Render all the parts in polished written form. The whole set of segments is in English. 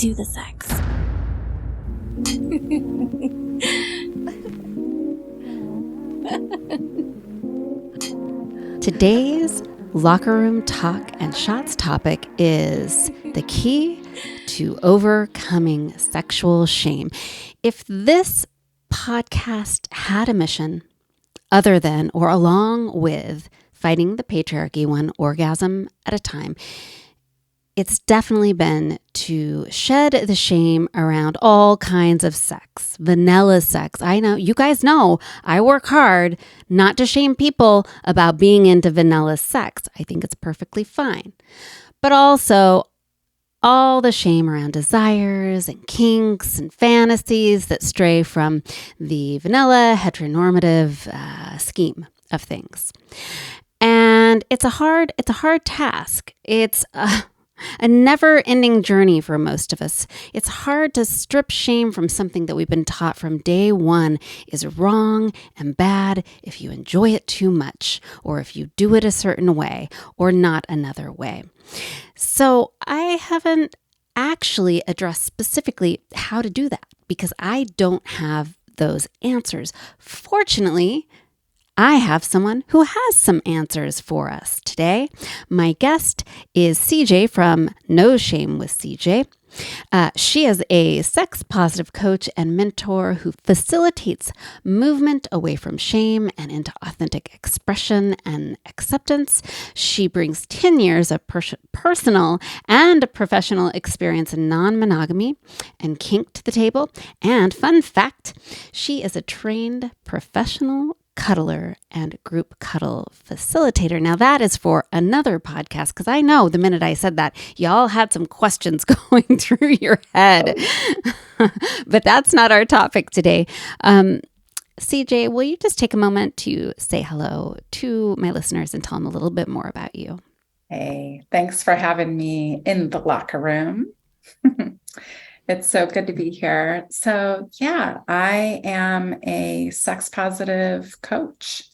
do the sex. Today's locker room talk and shots topic is the key to overcoming sexual shame. If this podcast had a mission other than or along with fighting the patriarchy one orgasm at a time, it's definitely been to shed the shame around all kinds of sex, vanilla sex. I know, you guys know, I work hard not to shame people about being into vanilla sex. I think it's perfectly fine. But also all the shame around desires and kinks and fantasies that stray from the vanilla heteronormative scheme of things. And it's a hard task. It's a never-ending journey for most of us. It's hard to strip shame from something that we've been taught from day one is wrong and bad if you enjoy it too much, or if you do it a certain way, or not another way. So I haven't actually addressed specifically how to do that because I don't have those answers. Fortunately, I have someone who has some answers for us today. My guest is CJ from No Shame with CJ. She is a sex-positive coach and mentor who facilitates movement away from shame and into authentic expression and acceptance. She brings 10 years of personal and professional experience in non-monogamy and kink to the table. And fun fact, she is a trained professional cuddler and group cuddle facilitator. Now that is for another podcast because I know the minute I said that, y'all had some questions going through your head. But that's not our topic today. CJ, will you just take a moment to say hello to my listeners and tell them a little bit more about you? Hey, thanks for having me in the locker room. It's so good to be here. So yeah, I am a sex positive coach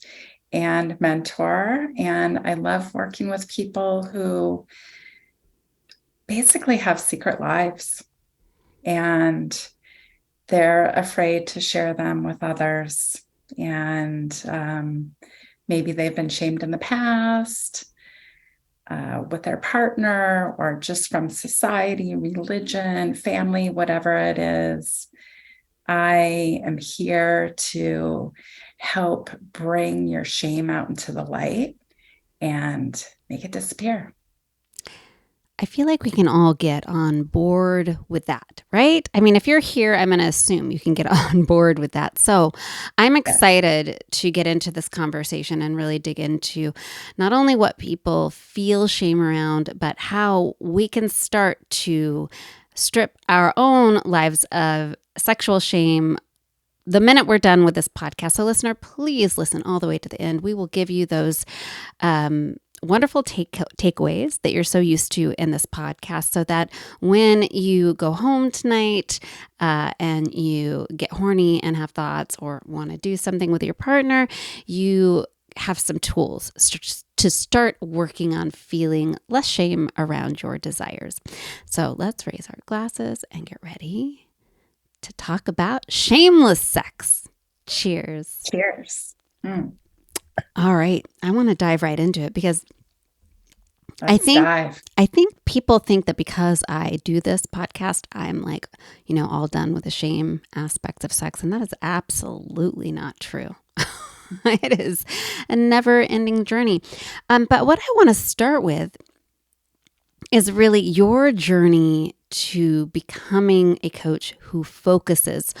and mentor, and I love working with people who basically have secret lives and they're afraid to share them with others. And maybe they've been shamed in the past. With their partner or just from society, religion, family, whatever it is. I am here to help bring your shame out into the light and make it disappear. I feel like we can all get on board with that, right? I mean, if you're here, I'm going to assume you can get on board with that. So I'm excited to get into this conversation and really dig into not only what people feel shame around, but how we can start to strip our own lives of sexual shame the minute we're done with this podcast. So listener, please listen all the way to the end. We will give you those wonderful takeaways that you're so used to in this podcast so that when you go home tonight and you get horny and have thoughts or want to do something with your partner, you have some tools to start working on feeling less shame around your desires. So let's raise our glasses and get ready to talk about shameless sex. Cheers. Cheers. All right. I want to dive right into it because I think people think that because I do this podcast, I'm like, all done with the shame aspects of sex. And that is absolutely not true. It is a never ending journey. But what I want to start with is really your journey to becoming a coach who focuses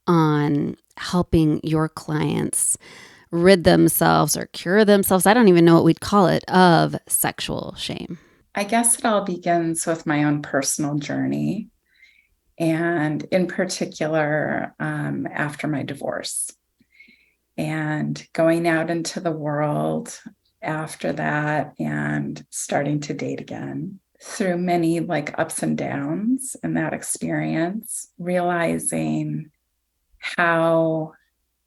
on helping your clients rid themselves or cure themselves, I don't even know what we'd call it, of sexual shame. I guess it all begins with my own personal journey, and in particular, after my divorce and going out into the world after that and starting to date again. Through many ups and downs in that experience, realizing how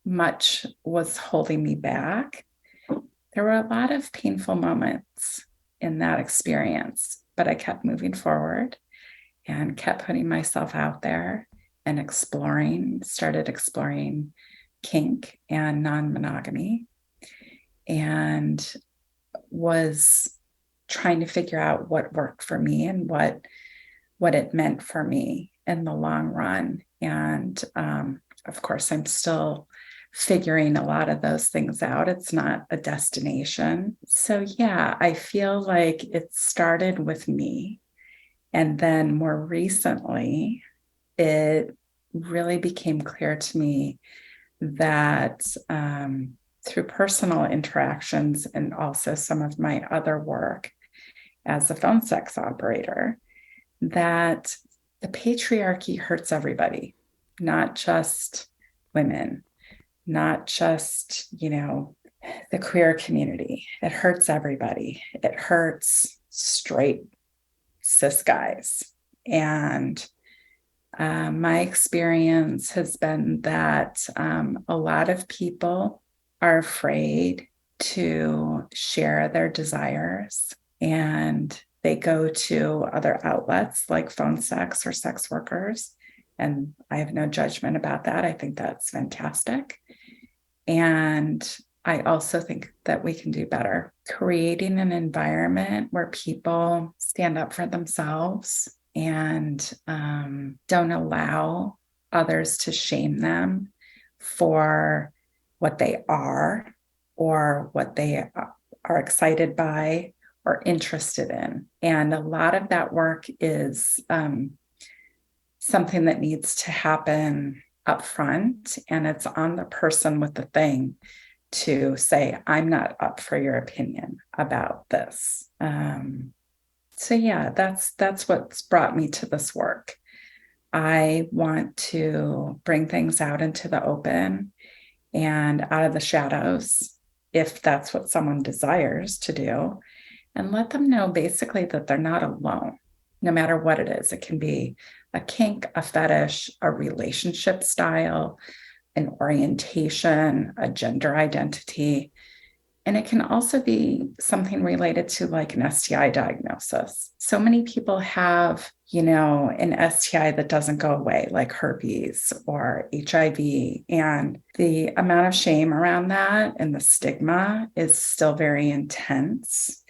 much was holding me back. There were a lot of painful moments in that experience, but I kept moving forward and kept putting myself out there and started exploring kink and non-monogamy, and was trying to figure out what worked for me and what it meant for me in the long run. And of course, I'm still figuring a lot of those things out. It's not a destination. So yeah, I feel like it started with me. And then more recently, it really became clear to me that through personal interactions and also some of my other work as a phone sex operator, that the patriarchy hurts everybody, not just women, not just, the queer community. It hurts everybody. It hurts straight cis guys. And my experience has been that a lot of people are afraid to share their desires, and they go to other outlets like phone sex or sex workers. And I have no judgment about that. I think that's fantastic. And I also think that we can do better, creating an environment where people stand up for themselves and don't allow others to shame them for what they are or what they are excited by or interested in. And a lot of that work is something that needs to happen up front, and it's on the person with the thing to say, I'm not up for your opinion about this. So yeah, that's what's brought me to this work. I want to bring things out into the open and out of the shadows, if that's what someone desires to do, and let them know basically that they're not alone, no matter what it is. It can be a kink, a fetish, a relationship style, an orientation, a gender identity. And it can also be something related to like an STI diagnosis. So many people have, an STI that doesn't go away, like herpes or HIV. And the amount of shame around that and the stigma is still very intense.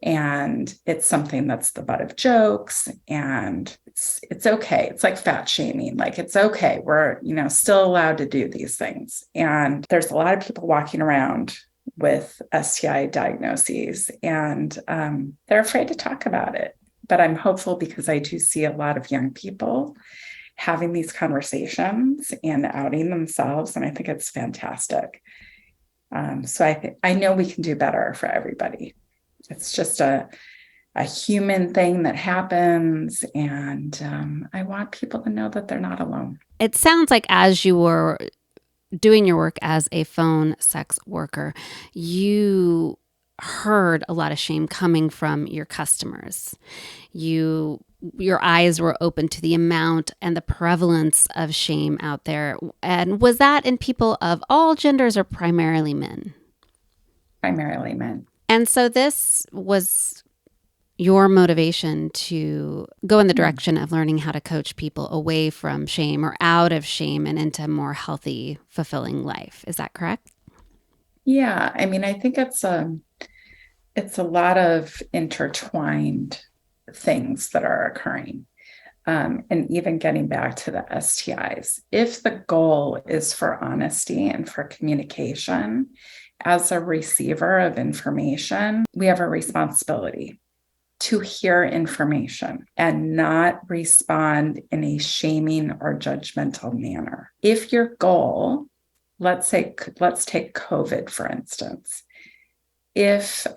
And it's something that's the butt of jokes, and it's okay. It's like fat shaming. Like, it's okay. We're, still allowed to do these things. And there's a lot of people walking around with STI diagnoses, and they're afraid to talk about it. But I'm hopeful because I do see a lot of young people having these conversations and outing themselves. And I think it's fantastic. So I know we can do better for everybody. It's just a human thing that happens. And I want people to know that they're not alone. It sounds like as you were doing your work as a phone sex worker, you heard a lot of shame coming from your customers. Your eyes were open to the amount and the prevalence of shame out there. And was that in people of all genders or primarily men? Primarily men. And so this was your motivation to go in the direction of learning how to coach people away from shame or out of shame and into a more healthy, fulfilling life. Is that correct? Yeah. I mean, I think it's a lot of intertwined things that are occurring. And even getting back to the STIs, if the goal is for honesty and for communication, as a receiver of information, we have a responsibility to hear information and not respond in a shaming or judgmental manner. If your goal, let's take COVID, for instance. If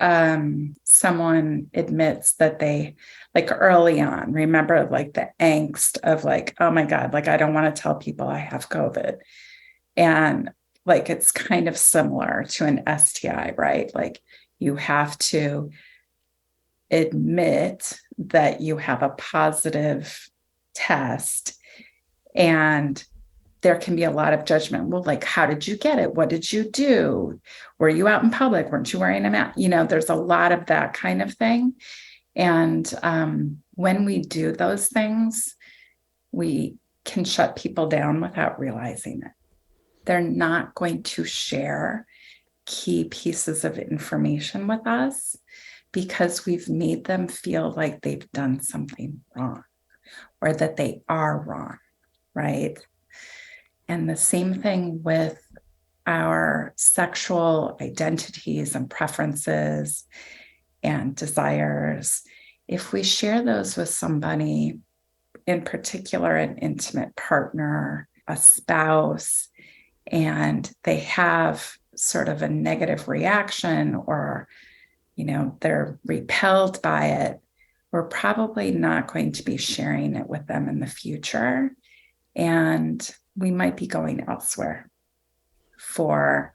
someone admits that they, like early on, remember like the angst of like, oh my God, like I don't want to tell people I have COVID. And like, it's kind of similar to an STI, right? Like you have to admit that you have a positive test, and there can be a lot of judgment. Well, like, how did you get it? What did you do? Were you out in public? Weren't you wearing a mask? There's a lot of that kind of thing. And when we do those things, we can shut people down without realizing it. They're not going to share key pieces of information with us because we've made them feel like they've done something wrong or that they are wrong, right? And the same thing with our sexual identities and preferences and desires. If we share those with somebody, in particular, an intimate partner, a spouse, and they have sort of a negative reaction or, they're repelled by it, we're probably not going to be sharing it with them in the future. And we might be going elsewhere for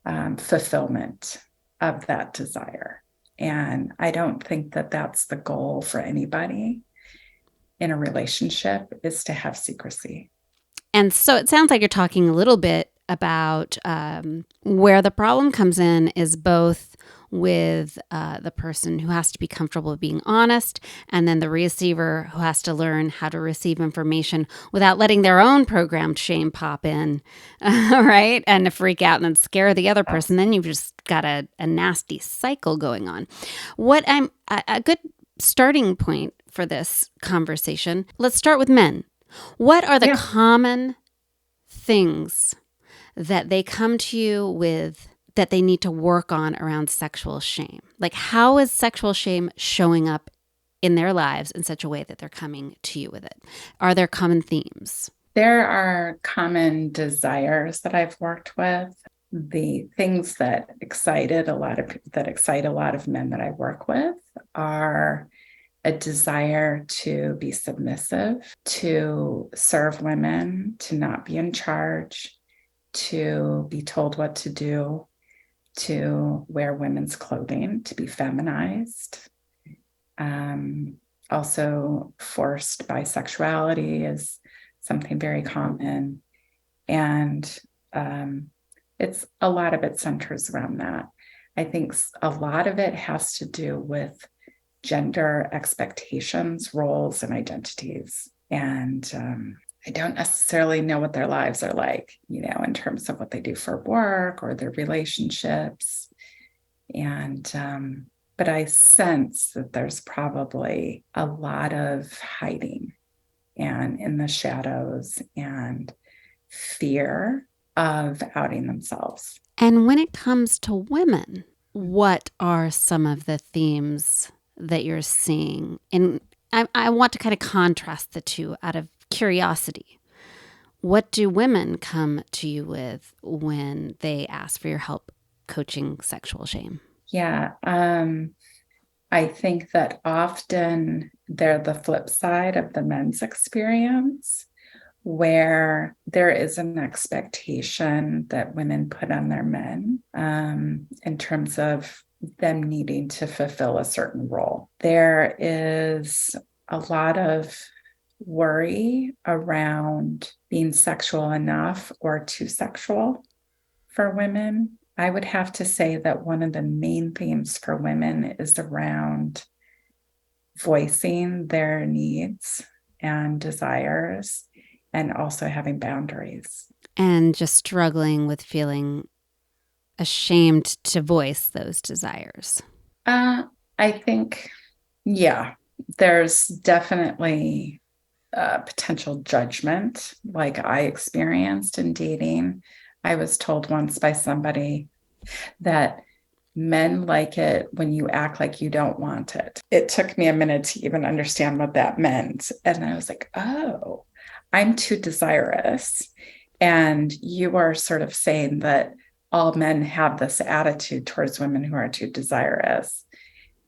fulfillment of that desire. And I don't think that that's the goal for anybody in a relationship, is to have secrecy. And so it sounds like you're talking a little bit about where the problem comes in is both with the person who has to be comfortable with being honest, and then the receiver who has to learn how to receive information without letting their own programmed shame pop in, right? And to freak out and then scare the other person. Then you've just got a nasty cycle going on. What I'm a good starting point for this conversation, let's start with men. What are the common things that they come to you with that they need to work on around sexual shame? Like, how is sexual shame showing up in their lives in such a way that they're coming to you with it? Are there common themes? There are common desires that I've worked with. The things that excite a lot of men that I work with are a desire to be submissive, to serve women, to not be in charge, to be told what to do, to wear women's clothing, to be feminized. Also, forced bisexuality is something very common. And it's a lot of it centers around that. I think a lot of it has to do with gender expectations, roles, and identities. And I don't necessarily know what their lives are like, in terms of what they do for work or their relationships. And, but I sense that there's probably a lot of hiding and in the shadows and fear of outing themselves. And when it comes to women, what are some of the themes that you're seeing? And I want to kind of contrast the two out of curiosity. What do women come to you with when they ask for your help coaching sexual shame? Yeah, I think that often they're the flip side of the men's experience, where there is an expectation that women put on their men in terms of them needing to fulfill a certain role. There is a lot of worry around being sexual enough or too sexual for women. I would have to say that one of the main themes for women is around voicing their needs and desires and also having boundaries. And just struggling with feeling ashamed to voice those desires. I think, there's definitely potential judgment, like I experienced in dating. I was told once by somebody that men like it when you act like you don't want it. It took me a minute to even understand what that meant. And I was like, oh, I'm too desirous. And you are sort of saying that all men have this attitude towards women who are too desirous.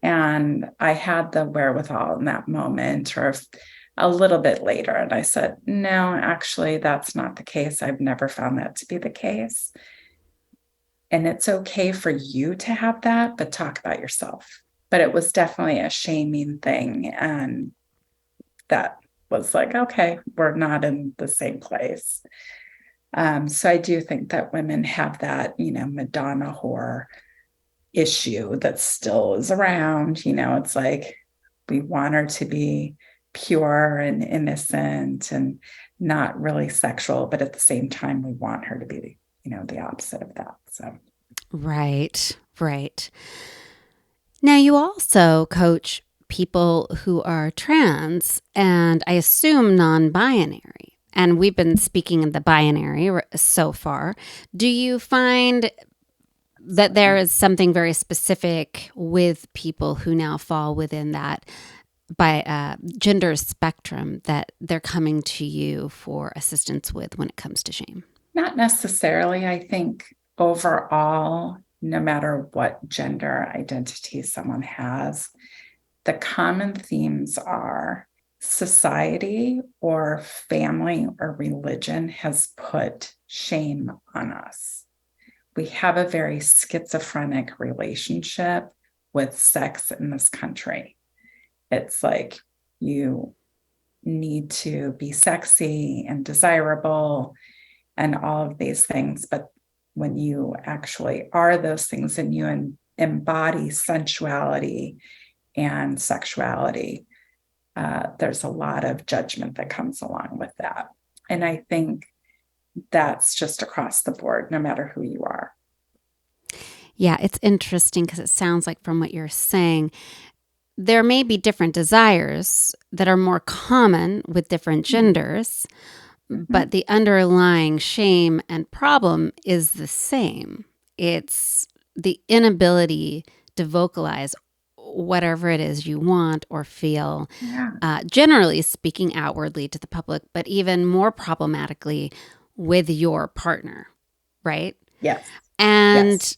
And I had the wherewithal in that moment, or a little bit later, and I said, no, actually, that's not the case. I've never found that to be the case. And it's okay for you to have that, but talk about yourself. But it was definitely a shaming thing. And that was like, okay, we're not in the same place. So I do think that women have that, Madonna whore issue that still is around. It's like, We want her to be pure and innocent and not really sexual, but at the same time, we want her to be, the opposite of that. So, Right, right. Now, you also coach people who are trans and I assume non binary. And we've been speaking of the binary so far. Do you find that there is something very specific with people who now fall within that gender spectrum that they're coming to you for assistance with when it comes to shame? not necessarily. I think overall, no matter what gender identity someone has, the common themes are society or family or religion has put shame on us. We have a very schizophrenic relationship with sex in this country. It's like you need to be sexy and desirable and all of these things. But when you actually are those things and you embody sensuality and sexuality, there's a lot of judgment that comes along with that. And I think that's just across the board, no matter who you are. Yeah, it's interesting because it sounds like from what you're saying, there may be different desires that are more common with different genders, but the underlying shame and problem is the same. It's the inability to vocalize whatever it is you want or feel, generally speaking outwardly to the public, but even more problematically with your partner, right? Yes. And Yes.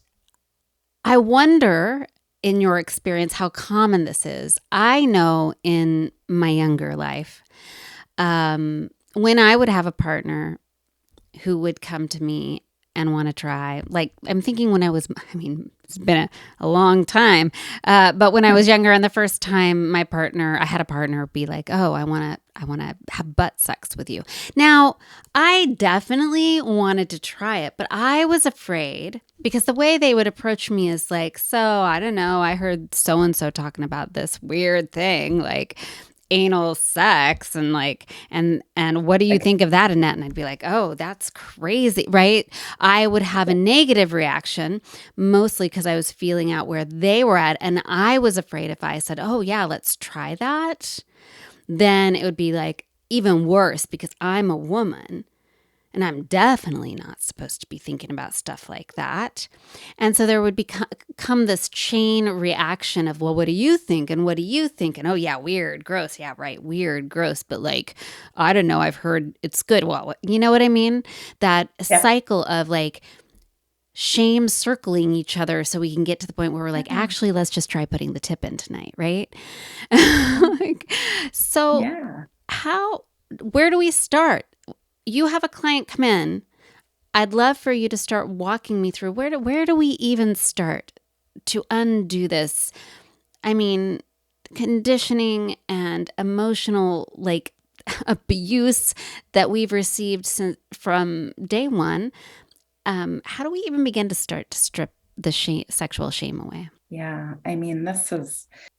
I wonder, in your experience, how common this is. I know in my younger life, when I would have a partner who would come to me and want to try, like I'm thinking when it's been a long time, but when I was younger and the first time I had a partner be like, oh, I want to have butt sex with you. Now, I definitely wanted to try it, but I was afraid because the way they would approach me is like, so I don't know, I heard so-and-so talking about this weird thing, like anal sex and what do you think of that, Annette? And I'd be like, oh, that's crazy, right? I would have a negative reaction, mostly because I was feeling out where they were at. And I was afraid if I said, oh yeah, let's try that, then it would be like even worse because I'm a woman. And I'm definitely not supposed to be thinking about stuff like that. And so there would become this chain reaction of, well, what do you think? And what do you think? And oh, yeah, weird, gross. Yeah, right. Weird, gross. But like, I don't know. I've heard it's good. Well, you know what I mean? That cycle of like shame circling each other so we can get to the point where we're like, actually, let's just try putting the tip in tonight. Right. Where do we start? You have a client come in. I'd love for you to start walking me through where do we even start to undo this? I mean, conditioning and emotional like abuse that we've received from day one. How do we even begin to start to strip the sexual shame away? Yeah, I mean,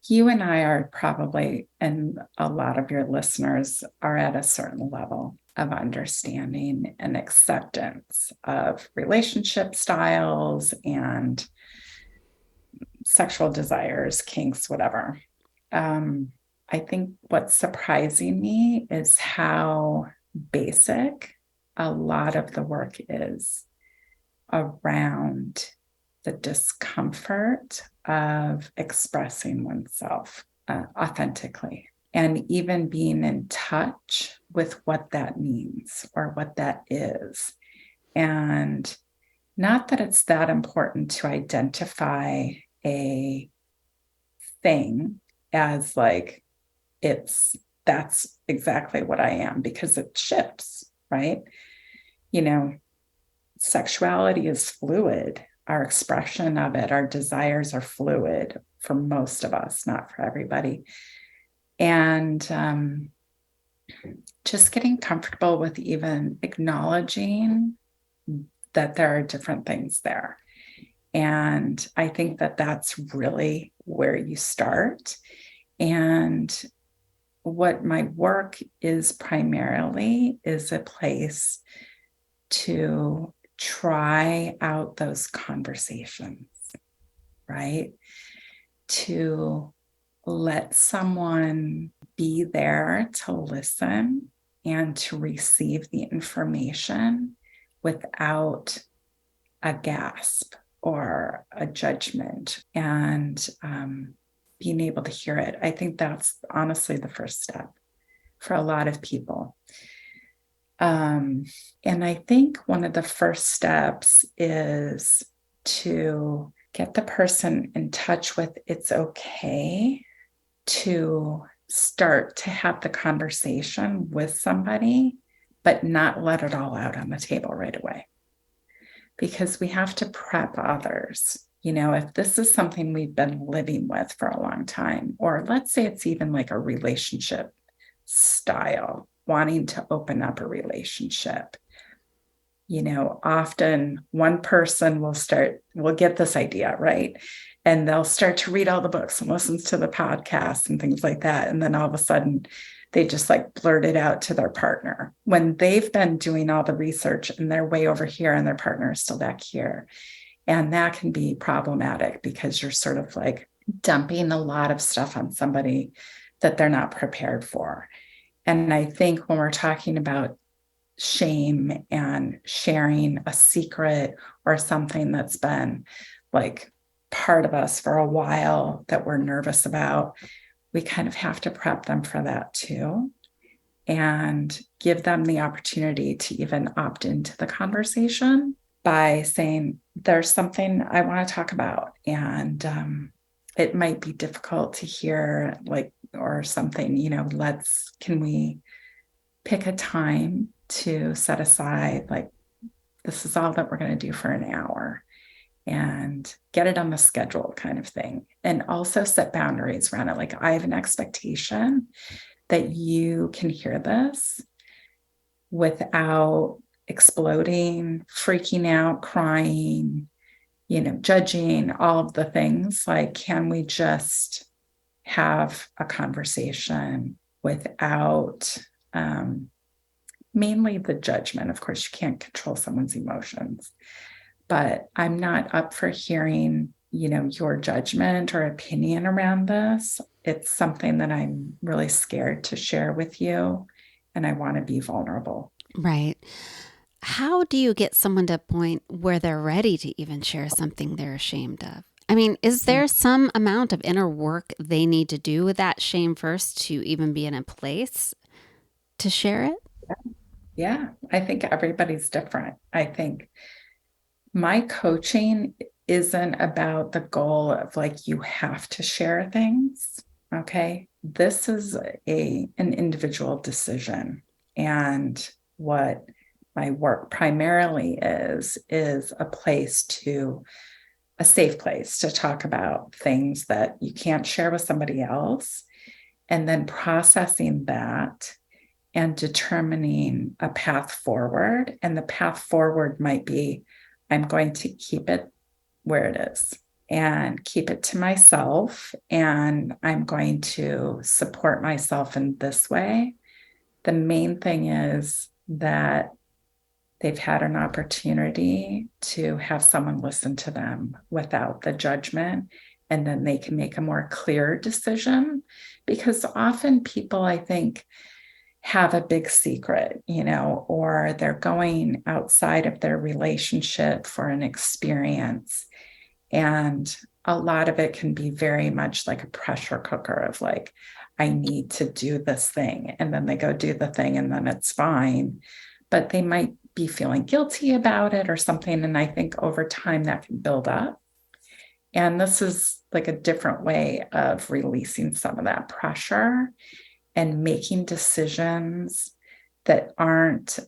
you and I are probably, and a lot of your listeners are at a certain level of understanding and acceptance of relationship styles and sexual desires, kinks, whatever. I think what's surprising me is how basic a lot of the work is around the discomfort of expressing oneself authentically and even being in touch with what that means or what that is. And not that it's that important to identify a thing as like, that's exactly what I am, because it shifts, right? Sexuality is fluid. Our expression of it, our desires are fluid for most of us, not for everybody. And just getting comfortable with even acknowledging that there are different things there. And I think that that's really where you start. And what my work is primarily is a place to try out those conversations, right? To let someone be there to listen and to receive the information without a gasp or a judgment, and being able to hear it. I think that's honestly the first step for a lot of people. And I think one of the first steps is to get the person in touch with it's okay to start to have the conversation with somebody, but not let it all out on the table right away. Because we have to prep others. You know, if this is something we've been living with for a long time, or let's say it's even like a relationship style, wanting to open up a relationship, you know, often one person will get this idea, right? And they'll start to read all the books and listens to the podcasts and things like that. And then all of a sudden they just like blurt it out to their partner when they've been doing all the research and they're way over here and their partner is still back here. And that can be problematic because you're sort of like dumping a lot of stuff on somebody that they're not prepared for. And I think when we're talking about shame and sharing a secret or something that's been like part of us for a while that we're nervous about, we kind of have to prep them for that too, and give them the opportunity to even opt into the conversation by saying, there's something I want to talk about. And it might be difficult to hear, like, or something, you know, can we pick a time to set aside, like, this is all that we're going to do for an hour, and get it on the schedule kind of thing. And also set boundaries around it. Like, I have an expectation that you can hear this without exploding, freaking out, crying, you know, judging, all of the things. Like, can we just have a conversation without mainly the judgment? Of course, you can't control someone's emotions, but I'm not up for hearing, you know, your judgment or opinion around this. It's something that I'm really scared to share with you, and I want to be vulnerable. Right. How do you get someone to a point where they're ready to even share something they're ashamed of? I mean, is there some amount of inner work they need to do with that shame first to even be in a place to share it? Yeah, I think everybody's different. I think my coaching isn't about the goal of like, you have to share things. Okay. This is an individual decision. And what my work primarily is a safe place to talk about things that you can't share with somebody else, and then processing that and determining a path forward. And the path forward might be, I'm going to keep it where it is and keep it to myself. And I'm going to support myself in this way. The main thing is that they've had an opportunity to have someone listen to them without the judgment. And then they can make a more clear decision. Because often people, I think, have a big secret, you know, or they're going outside of their relationship for an experience. And a lot of it can be very much like a pressure cooker of like, I need to do this thing. And then they go do the thing and then it's fine. But they might be feeling guilty about it or something. And I think over time that can build up. And this is like a different way of releasing some of that pressure and making decisions that aren't,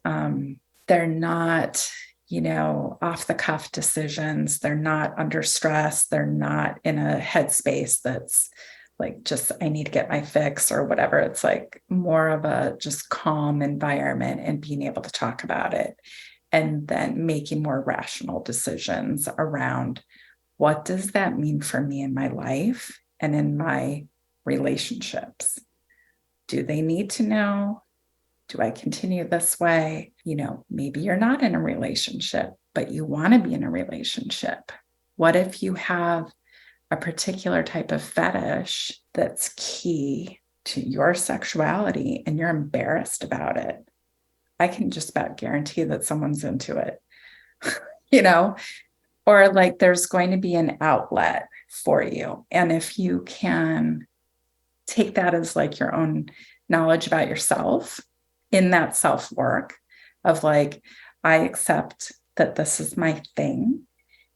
they're not, you know, off the cuff decisions. They're not under stress. They're not in a headspace that's like, just, I need to get my fix or whatever. It's like more of a just calm environment and being able to talk about it. And then making more rational decisions around, what does that mean for me in my life and in my relationships. Do they need to know? Do I continue this way? Maybe you're not in a relationship, but you want to be in a relationship. What if you have a particular type of fetish that's key to your sexuality and you're embarrassed about it? I can just about guarantee that someone's into it, or like there's going to be an outlet for you. And if you can take that as like your own knowledge about yourself in that self-work of like, I accept that this is my thing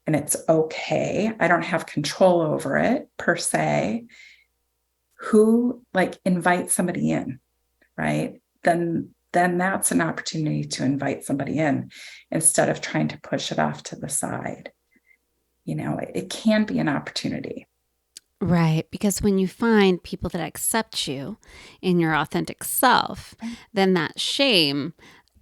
and it's okay. I don't have control over it per se. Who like invite somebody in, right? Then that's an opportunity to invite somebody in instead of trying to push it off to the side. It can be an opportunity. Right. Because when you find people that accept you in your authentic self, then that shame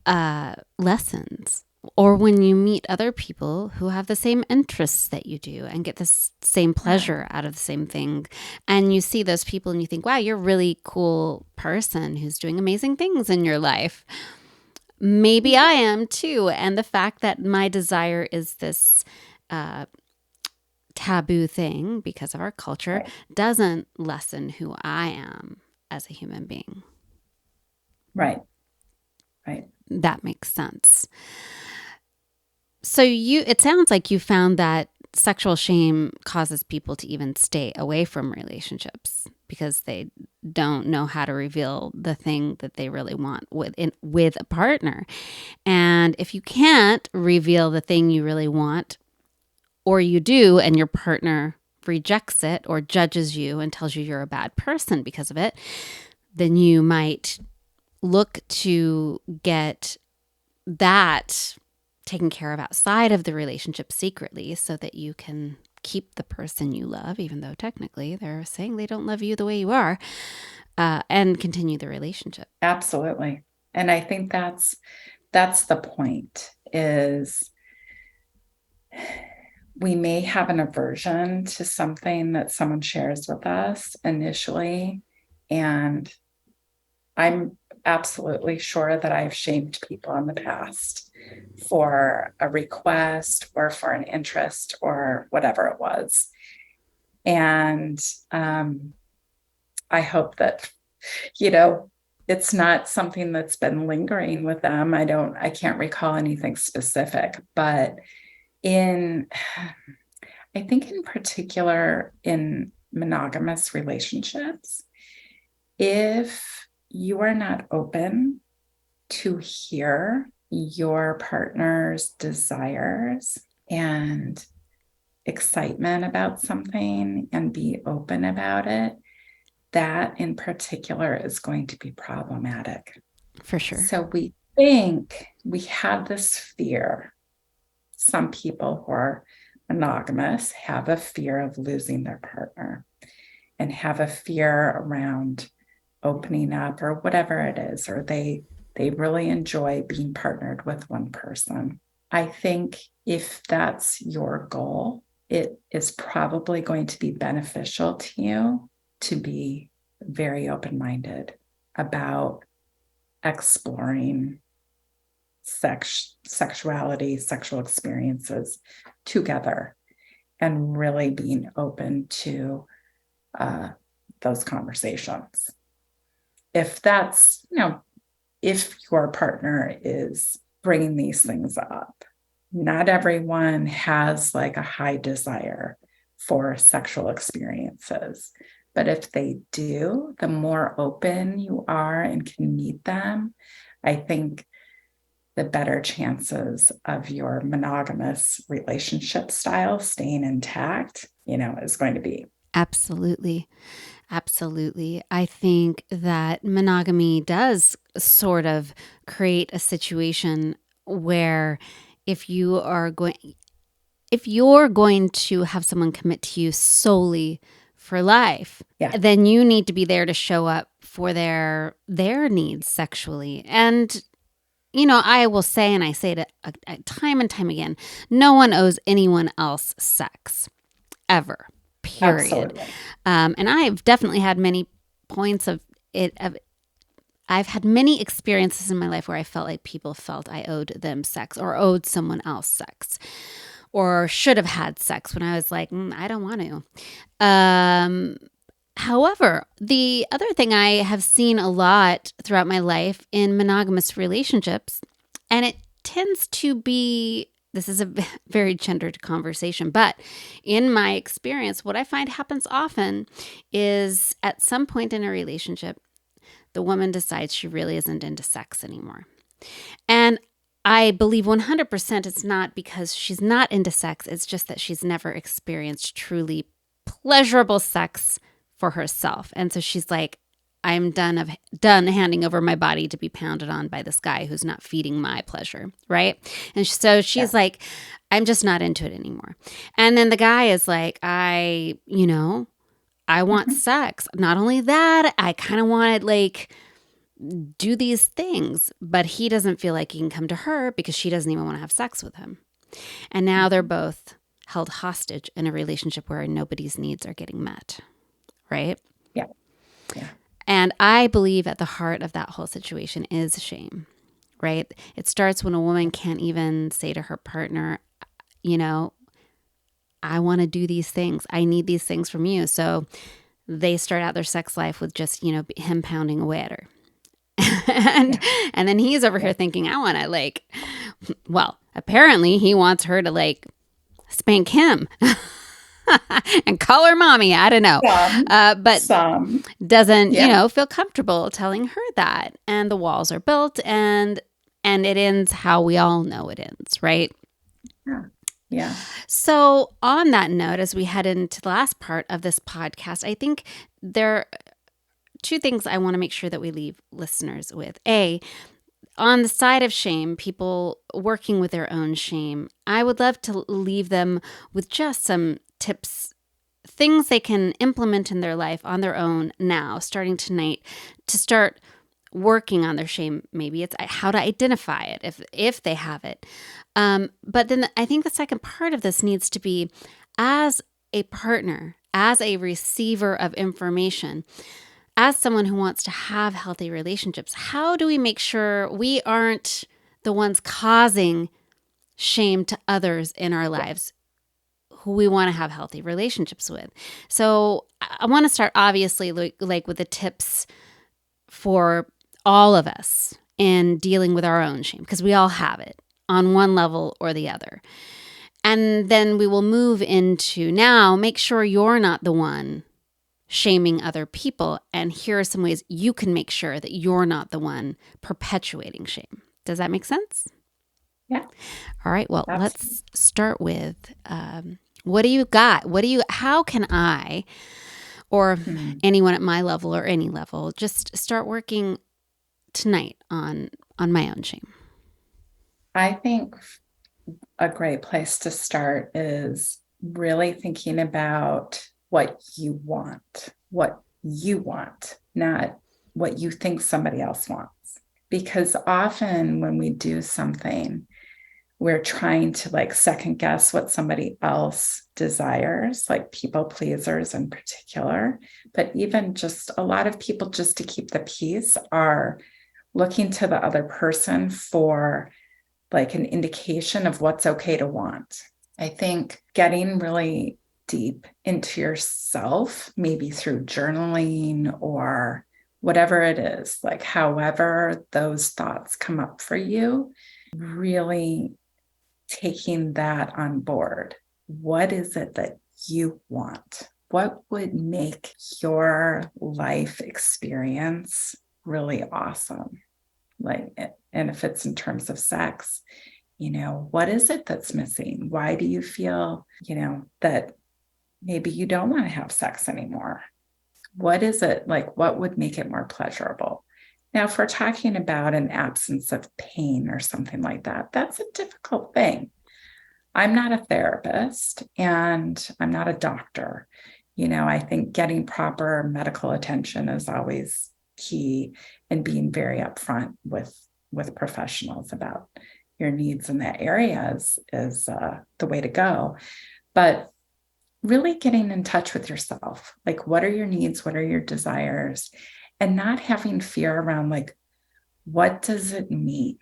lessens. Or when you meet other people who have the same interests that you do and get the same pleasure out of the same thing, and you see those people and you think, wow, you're a really cool person who's doing amazing things in your life. Maybe I am too. And the fact that my desire is this taboo thing because of our culture doesn't lessen who I am as a human being. Right. That makes sense. So it sounds like you found that sexual shame causes people to even stay away from relationships because they don't know how to reveal the thing that they really want with a partner. And if you can't reveal the thing you really want, or you do and your partner rejects it or judges you and tells you you're a bad person because of it, then you might look to get that taken care of outside of the relationship secretly so that you can keep the person you love, even though technically they're saying they don't love you the way you are, and continue the relationship. Absolutely. And I think that's the point is we may have an aversion to something that someone shares with us initially. And I'm absolutely sure that I've shamed people in the past for a request or for an interest or whatever it was. And I hope that, it's not something that's been lingering with them. I can't recall anything specific, but I think in particular in monogamous relationships, if you are not open to hear your partner's desires and excitement about something and be open about it, that in particular is going to be problematic. For sure. So we think we have this fear. Some people who are monogamous have a fear of losing their partner and have a fear around opening up or whatever it is, or they really enjoy being partnered with one person. I think if that's your goal, it is probably going to be beneficial to you to be very open-minded about exploring sexuality, sexual experiences together, and really being open to those conversations. If that's, if your partner is bringing these things up, not everyone has like a high desire for sexual experiences. But if they do, the more open you are and can meet them, I think the better chances of your monogamous relationship style staying intact, is going to be. Absolutely. Absolutely. I think that monogamy does sort of create a situation where if you're going to have someone commit to you solely for life, then you need to be there to show up for their needs sexually. And I will say, and I say it time and time again, no one owes anyone else sex, ever, period. Absolutely. And I've definitely had many points of it. I've had many experiences in my life where I felt like people felt I owed them sex or owed someone else sex or should have had sex when I was like, I don't want to. However, the other thing I have seen a lot throughout my life in monogamous relationships, and it tends to be, this is a very gendered conversation, but in my experience, what I find happens often is at some point in a relationship, the woman decides she really isn't into sex anymore. And I believe 100% it's not because she's not into sex. It's just that she's never experienced truly pleasurable sex for herself. And so she's like, I'm done handing over my body to be pounded on by this guy who's not feeding my pleasure, right? And so she's like, I'm just not into it anymore. And then the guy is like, I want sex. Not only that, I kind of want to like do these things, but he doesn't feel like he can come to her because she doesn't even want to have sex with him. And now they're both held hostage in a relationship where nobody's needs are getting met, right? Yeah. Yeah. And I believe at the heart of that whole situation is shame, right? It starts when a woman can't even say to her partner, I want to do these things. I need these things from you. So they start out their sex life with just, him pounding away at her. And then he's over here thinking, I want to apparently he wants her to spank him and call her mommy. I don't know. But doesn't, feel comfortable telling her that. And the walls are built and it ends how we all know it ends, right? Yeah. Yeah. So on that note, as we head into the last part of this podcast, I think there are two things I want to make sure that we leave listeners with. A, on the side of shame, people working with their own shame, I would love to leave them with just some tips, things they can implement in their life on their own now, starting tonight, to start working on their shame. Maybe it's how to identify it if they have it. But then I think the second part of this needs to be, as a partner, as a receiver of information, as someone who wants to have healthy relationships, how do we make sure we aren't the ones causing shame to others in our lives who we want to have healthy relationships with? So I want to start obviously like with the tips for all of us in dealing with our own shame, because we all have it on one level or the other. And then we will move into, now make sure you're not the one shaming other people. And here are some ways you can make sure that you're not the one perpetuating shame. Does that make sense? Yeah. All right. Well, let's start with, what do you got? How can I, or anyone at my level or any level, just start working tonight on my own shame? I think a great place to start is really thinking about what you want, not what you think somebody else wants. Because often when we do something, we're trying to second guess what somebody else desires, like people pleasers in particular. But even just a lot of people, just to keep the peace, are looking to the other person for an indication of what's okay to want. I think getting really deep into yourself, maybe through journaling or whatever it is, however those thoughts come up for you, really taking that on board. What is it that you want? What would make your life experience really awesome? And if it's in terms of sex, what is it that's missing? Why do you feel, that maybe you don't want to have sex anymore? What is it what would make it more pleasurable? Now, if we're talking about an absence of pain or something like that, that's a difficult thing. I'm not a therapist and I'm not a doctor. I think getting proper medical attention is always key, and being very upfront with professionals about your needs in that area is the way to go. But really getting in touch with yourself. Like, what are your needs? What are your desires? And not having fear around, like, what does it mean?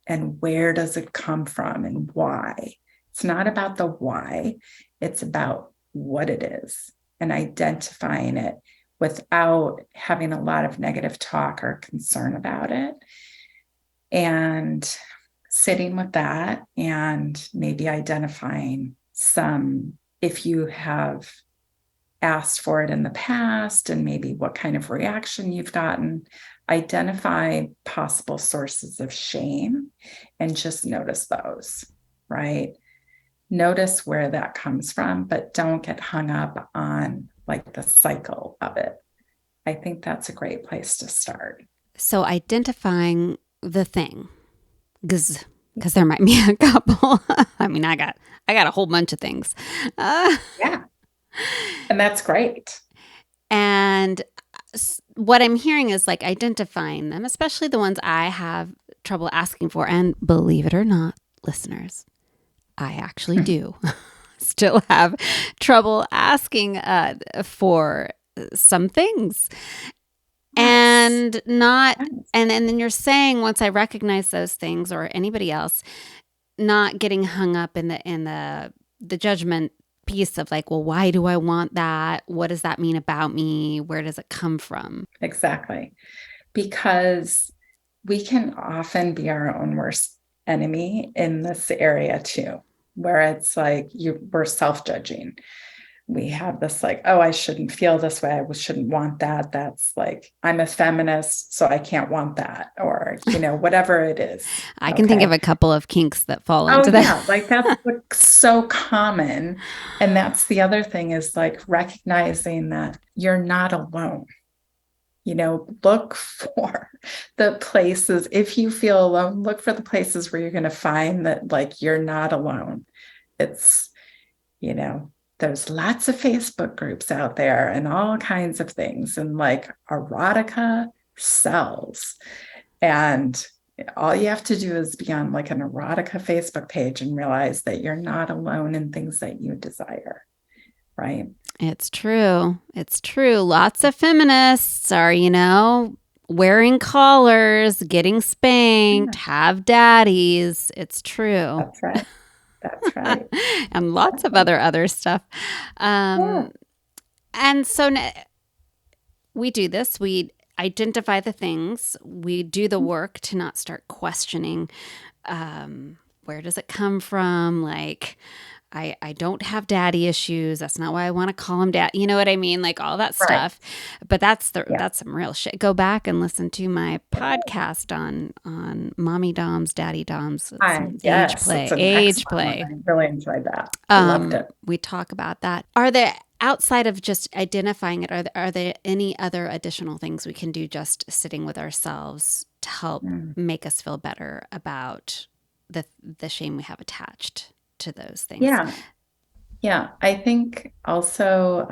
And where does it come from and why? It's not about the why, it's about what it is and identifying it without having a lot of negative talk or concern about it. And sitting with that and maybe identifying some, if you have asked for it in the past and maybe what kind of reaction you've gotten, identify possible sources of shame and just notice those, right? Notice where that comes from, but don't get hung up on like the cycle of it. I think that's a great place to start. So identifying the thing, because there might be a couple. I mean, I got a whole bunch of things. Yeah. And that's great. And what I'm hearing is like identifying them, especially the ones I have trouble asking for. And believe it or not, listeners, I actually do still have trouble asking for some things. Yes. And not, Yes. and then you're saying once I recognize those things or anybody else, not getting hung up in the judgment piece of like, well, why do I want that? What does that mean about me? Where does it come from? Exactly. Because we can often be our own worst enemy in this area too, where it's like we're self-judging. We have this like, oh, I shouldn't feel this way. I shouldn't want that. That's like, I'm a feminist, so I can't want that. Or, whatever it is. I can think of a couple of kinks that fall into that. Like that's like so common. And that's the other thing is like recognizing that you're not alone. Look for the places, if you feel alone, look for the places where you're going to find that like you're not alone. It's, there's lots of Facebook groups out there and all kinds of things, and like erotica sells. And all you have to do is be on like an erotica Facebook page and realize that you're not alone in things that you desire. Right. It's true. It's true. Lots of feminists are, wearing collars, getting spanked, have daddies. It's true. That's right. That's right. And lots of other stuff. Yeah. And so we do this. We identify the things. We do the work to not start questioning where does it come from? Like, I don't have daddy issues. That's not why I want to call him dad. You know what I mean? Like all that stuff. But that's some real shit. Go back and listen to my podcast on mommy doms, daddy doms. Yes, age play. I really enjoyed that. Loved it. We talk about that. Are there, outside of just identifying it, are there any other additional things we can do just sitting with ourselves to help make us feel better about the shame we have attached to those things? Yeah. I think also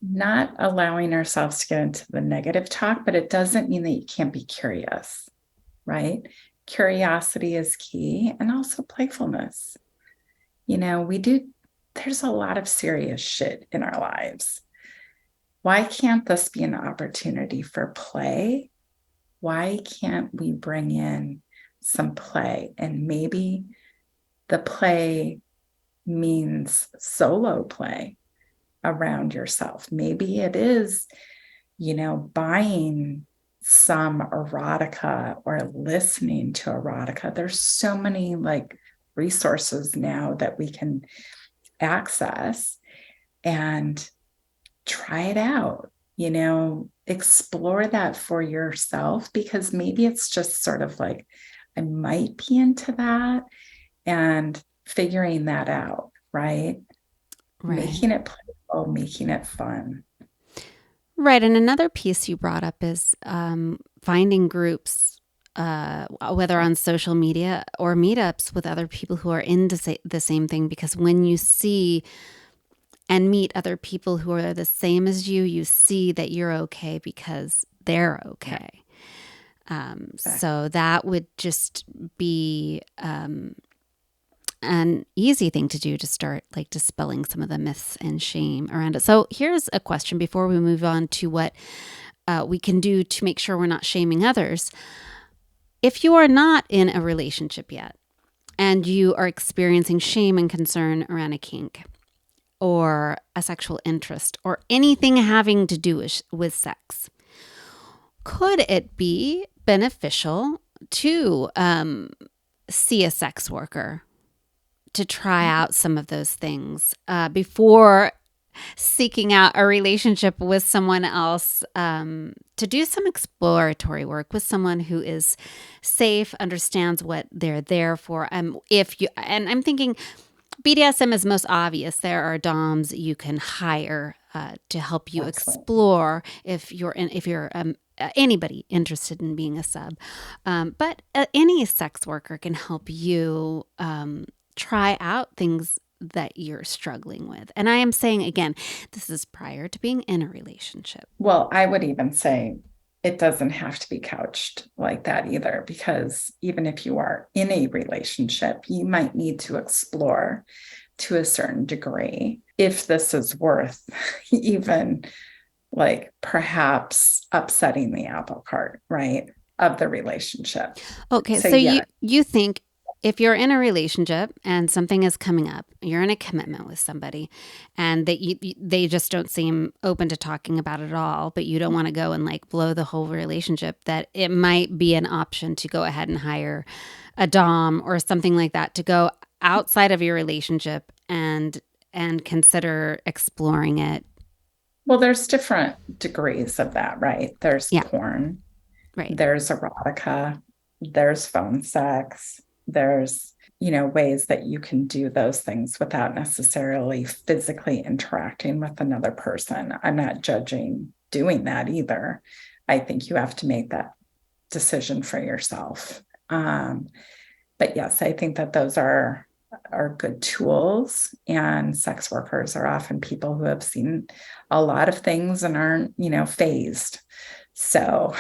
not allowing ourselves to get into the negative talk, but it doesn't mean that you can't be curious, right? Curiosity is key, and also playfulness. There's a lot of serious shit in our lives. Why can't this be an opportunity for play? Why can't we bring in some play? And maybe the play means solo play around yourself. Maybe it is, buying some erotica or listening to erotica. There's so many like resources now that we can access and try it out, explore that for yourself, because maybe it's just sort of like, I might be into that, and figuring that out, right? Making it playful, making it fun. Right. And another piece you brought up is finding groups, whether on social media or meetups with other people who are into the same thing. Because when you see and meet other people who are the same as you, you see that you're okay because they're okay. So that would just be an easy thing to do to start like dispelling some of the myths and shame around it. So here's a question before we move on to what we can do to make sure we're not shaming others. If you are not in a relationship yet and you are experiencing shame and concern around a kink or a sexual interest or anything having to do with sex, could it be beneficial to see a sex worker to try out some of those things before seeking out a relationship with someone else, to do some exploratory work with someone who is safe, understands what they're there for? And I'm thinking BDSM is most obvious. There are DOMs you can hire to help you explore if you're anybody interested in being a sub. But any sex worker can help you try out things that you're struggling with. And I am saying, again, this is prior to being in a relationship. Well, I would even say it doesn't have to be couched like that either, because even if you are in a relationship, you might need to explore to a certain degree if this is worth even like perhaps upsetting the apple cart, right, of the relationship. Okay, so yeah. you think if you're in a relationship and something is coming up, you're in a commitment with somebody, and they just don't seem open to talking about it at all, but you don't want to go and like blow the whole relationship, that it might be an option to go ahead and hire a dom or something like that to go outside of your relationship and consider exploring it. Well, there's different degrees of that, right? There's Yeah. porn, Right. there's erotica, there's phone sex, there's, ways that you can do those things without necessarily physically interacting with another person. I'm not judging doing that either. I think you have to make that decision for yourself. But yes, I think that those are good tools, and sex workers are often people who have seen a lot of things and aren't, phased. So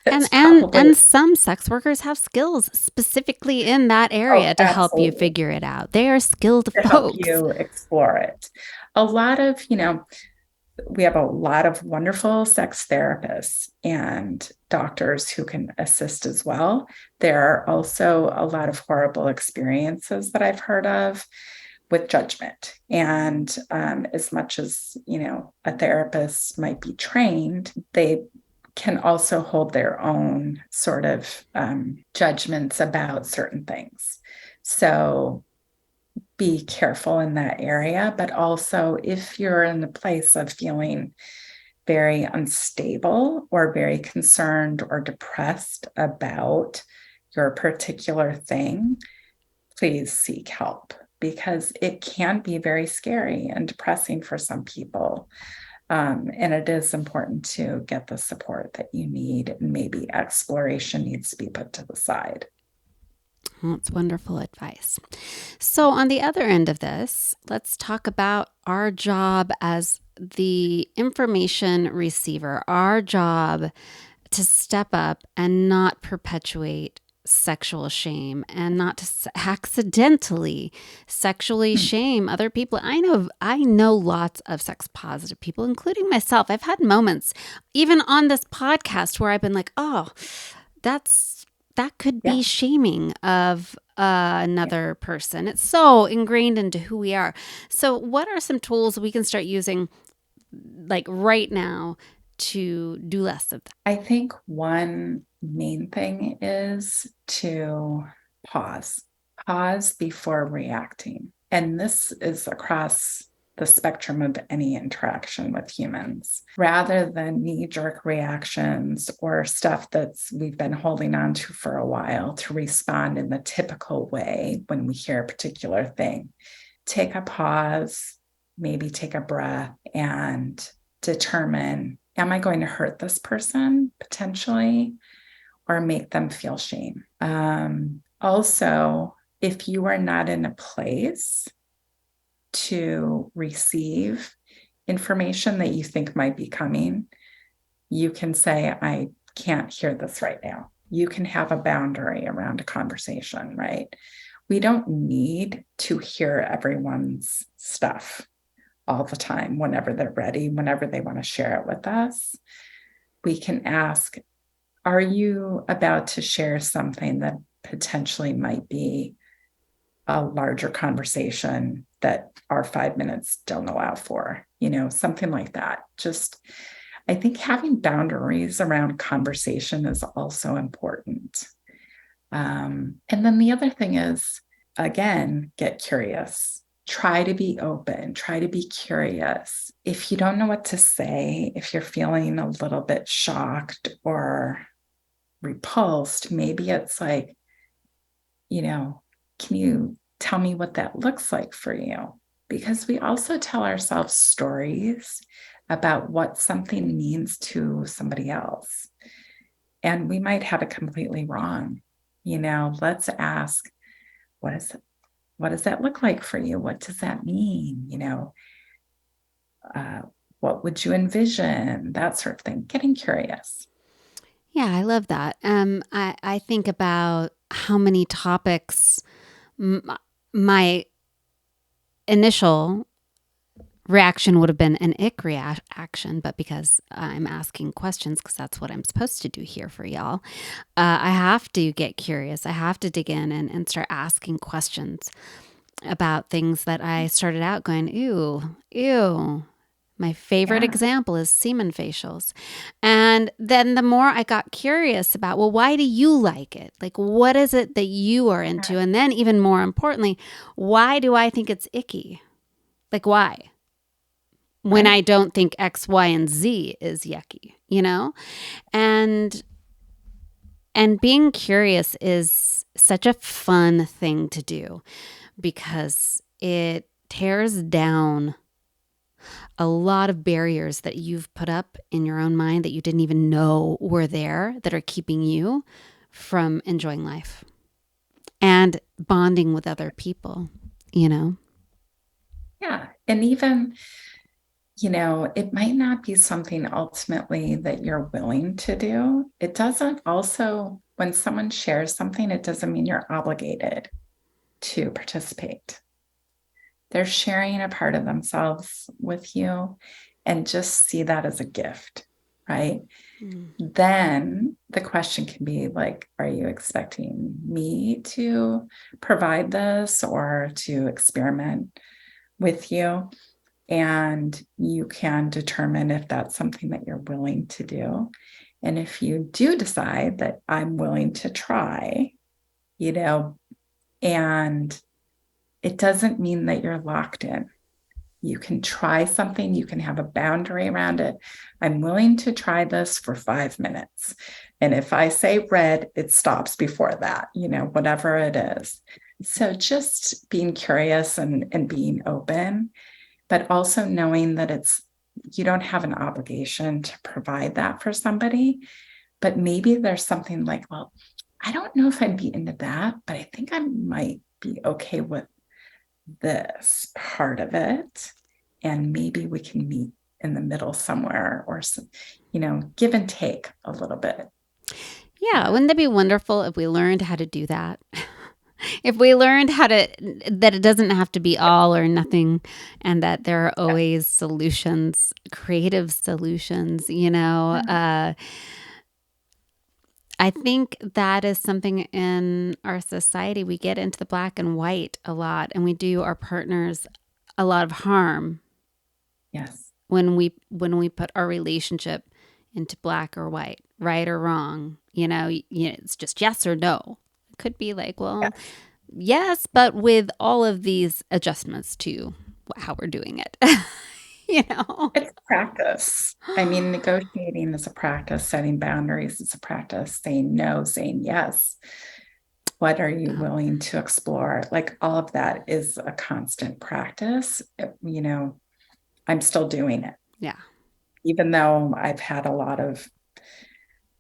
and some sex workers have skills specifically in that area to help you absolutely. figure it out. They are skilled To help folks. you explore it. A lot of, we have a lot of wonderful sex therapists and doctors who can assist as well. There are also a lot of horrible experiences that I've heard of with judgment. And as much as, a therapist might be trained, they can also hold their own sort of judgments about certain things. So be careful in that area. But also, if you're in the place of feeling very unstable or very concerned or depressed about your particular thing, please seek help, because it can be very scary and depressing for some people. And it is important to get the support that you need, and maybe exploration needs to be put to the side. Well, that's wonderful advice. So, on the other end of this, let's talk about our job as the information receiver, our job to step up and not perpetuate sexual shame and not to accidentally sexually shame other people. I know lots of sex positive people, including myself. I've had moments even on this podcast where I've been like, "Oh, that could be shaming of another person." It's so ingrained into who we are. So what are some tools we can start using like right now to do less of that? I think one main thing is to pause before reacting. And this is across the spectrum of any interaction with humans, rather than knee-jerk reactions or stuff we've been holding on to for a while to respond in the typical way when we hear a particular thing. Take a pause, maybe take a breath, and determine, am I going to hurt this person potentially or make them feel shame? Also, if you are not in a place to receive information that you think might be coming, you can say, I can't hear this right now. You can have a boundary around a conversation, right? We don't need to hear everyone's stuff all the time, whenever they're ready, whenever they want to share it with us. We can ask, are you about to share something that potentially might be a larger conversation that our 5 minutes don't allow for? Something like that. Just, I think having boundaries around conversation is also important. And then the other thing is, again, get curious. Try to be open, try to be curious. If you don't know what to say, if you're feeling a little bit shocked or repulsed, maybe it's like, can you tell me what that looks like for you? Because we also tell ourselves stories about what something means to somebody else. And we might have it completely wrong. Let's ask, what does that look like for you? What does that mean? What would you envision? That sort of thing. Getting curious. Yeah, I love that. I think about how many topics my initial reaction would have been an ick reaction, but because I'm asking questions, because that's what I'm supposed to do here for y'all, I have to get curious. I have to dig in and start asking questions about things that I started out going, ew, ew. My favorite Yeah. example is semen facials. And then the more I got curious about, well, why do you like it? Like, what is it that you are into? And then, even more importantly, why do I think it's icky? Like, why? When Right. I don't think X, Y, and Z is yucky, And being curious is such a fun thing to do because it tears down a lot of barriers that you've put up in your own mind that you didn't even know were there, that are keeping you from enjoying life and bonding with other people. Yeah. And even, it might not be something ultimately that you're willing to do. It doesn't also, when someone shares something, it doesn't mean you're obligated to participate. They're sharing a part of themselves with you, and just see that as a gift, right? Then the question can be like, are you expecting me to provide this or to experiment with you? And you can determine if that's something that you're willing to do. And if you do decide that I'm willing to try, and it doesn't mean that you're locked in. You can try something, you can have a boundary around it. I'm willing to try this for 5 minutes. And if I say red, it stops before that, whatever it is. So just being curious and being open, but also knowing that you don't have an obligation to provide that for somebody. But maybe there's something like, well, I don't know if I'd be into that, but I think I might be okay with this part of it. And maybe we can meet in the middle somewhere, or, give and take a little bit. Yeah, wouldn't that be wonderful if we learned how to do that? If we learned that it doesn't have to be all or nothing, and that there are always solutions, creative solutions. I think that is something in our society. We get into the black and white a lot, and we do our partners a lot of harm Yes. when we put our relationship into black or white, right or wrong. It's just yes or no. It could be like, well, Yes. yes, but with all of these adjustments to how we're doing it. you know. It's practice. I mean, negotiating is a practice, setting boundaries is a practice, saying no, saying yes. What are you willing to explore? Like, all of that is a constant practice. I'm still doing it. Yeah. Even though I've had a lot of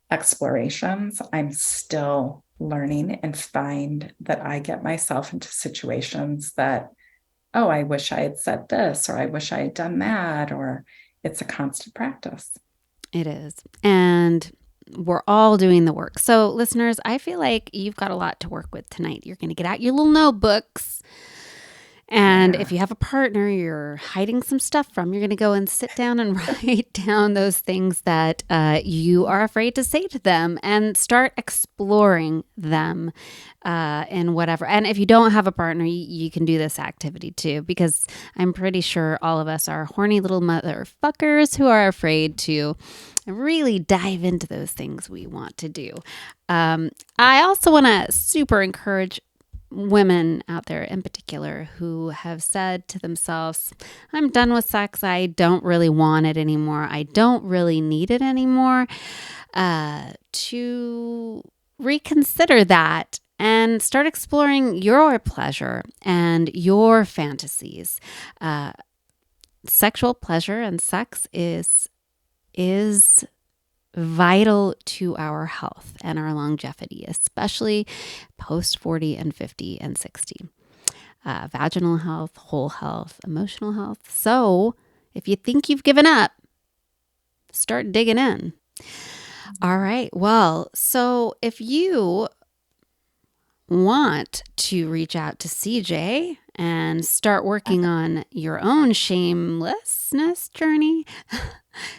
explorations, I'm still learning and find that I get myself into situations that, oh, I wish I had said this, or I wish I had done that, or it's a constant practice. It is. And we're all doing the work. So listeners, I feel like you've got a lot to work with tonight. You're going to get out your little notebooks. And if you have a partner you're hiding some stuff from, you're going to go and sit down and write down those things that you are afraid to say to them and start exploring them in whatever. And if you don't have a partner, you can do this activity too, because I'm pretty sure all of us are horny little motherfuckers who are afraid to really dive into those things we want to do. I also want to super encourage women out there in particular who have said to themselves, I'm done with sex. I don't really want it anymore. I don't really need it anymore. To reconsider that and start exploring your pleasure and your fantasies. Sexual pleasure and sex is vital to our health and our longevity, especially post 40 and 50 and 60. Vaginal health, whole health, emotional health. So if you think you've given up, start digging in. All right. Well, so if you want to reach out to CJ and start working on your own shamelessness journey,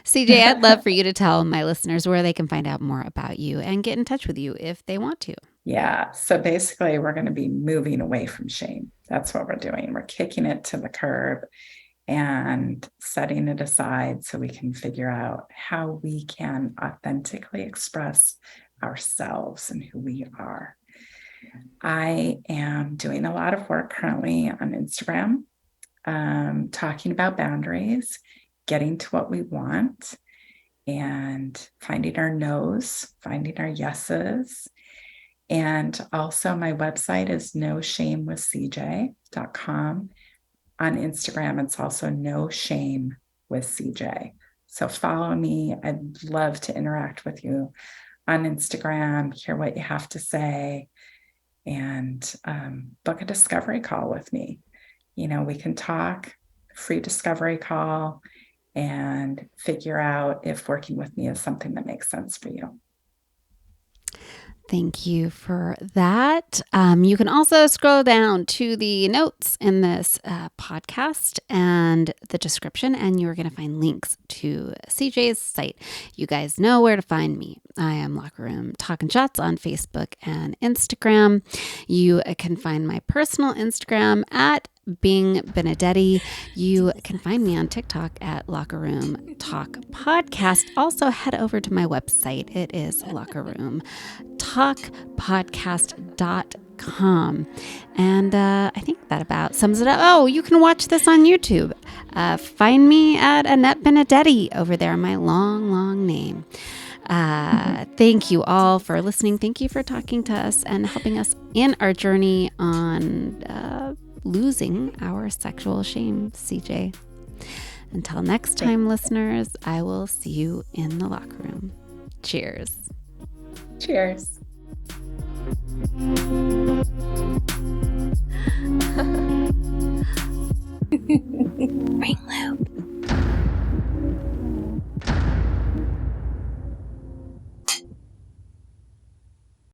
CJ, I'd love for you to tell my listeners where they can find out more about you and get in touch with you if they want to. Yeah. So basically, we're going to be moving away from shame. That's what we're doing. We're kicking it to the curb and setting it aside so we can figure out how we can authentically express ourselves and who we are. I am doing a lot of work currently on Instagram, talking about boundaries, getting to what we want, and finding our no's, finding our yeses. And also my website is noshamewithcj.com. On Instagram, it's also No Shame with CJ. So follow me. I'd love to interact with you on Instagram, hear what you have to say, and book a discovery call with me. We can talk, free discovery call, and figure out if working with me is something that makes sense for you. Thank you for that. You can also scroll down to the notes in this podcast and the description, and you're going to find links to CJ's site. You guys know where to find me. I am Locker Room Talking Shots on Facebook and Instagram. You can find my personal Instagram at Bing Benedetti. You can find me on TikTok at Locker Room Talk Podcast. Also, head over to my website. It is lockerroomtalkpodcast.com. And I think that about sums it up. Oh, you can watch this on YouTube. Find me at Annette Benedetti over there, my long, long name. Thank you all for listening. Thank you for talking to us and helping us in our journey on losing our sexual shame, CJ. Until next time, listeners, I will see you in the locker room. Cheers. Cheers. Ring Lou.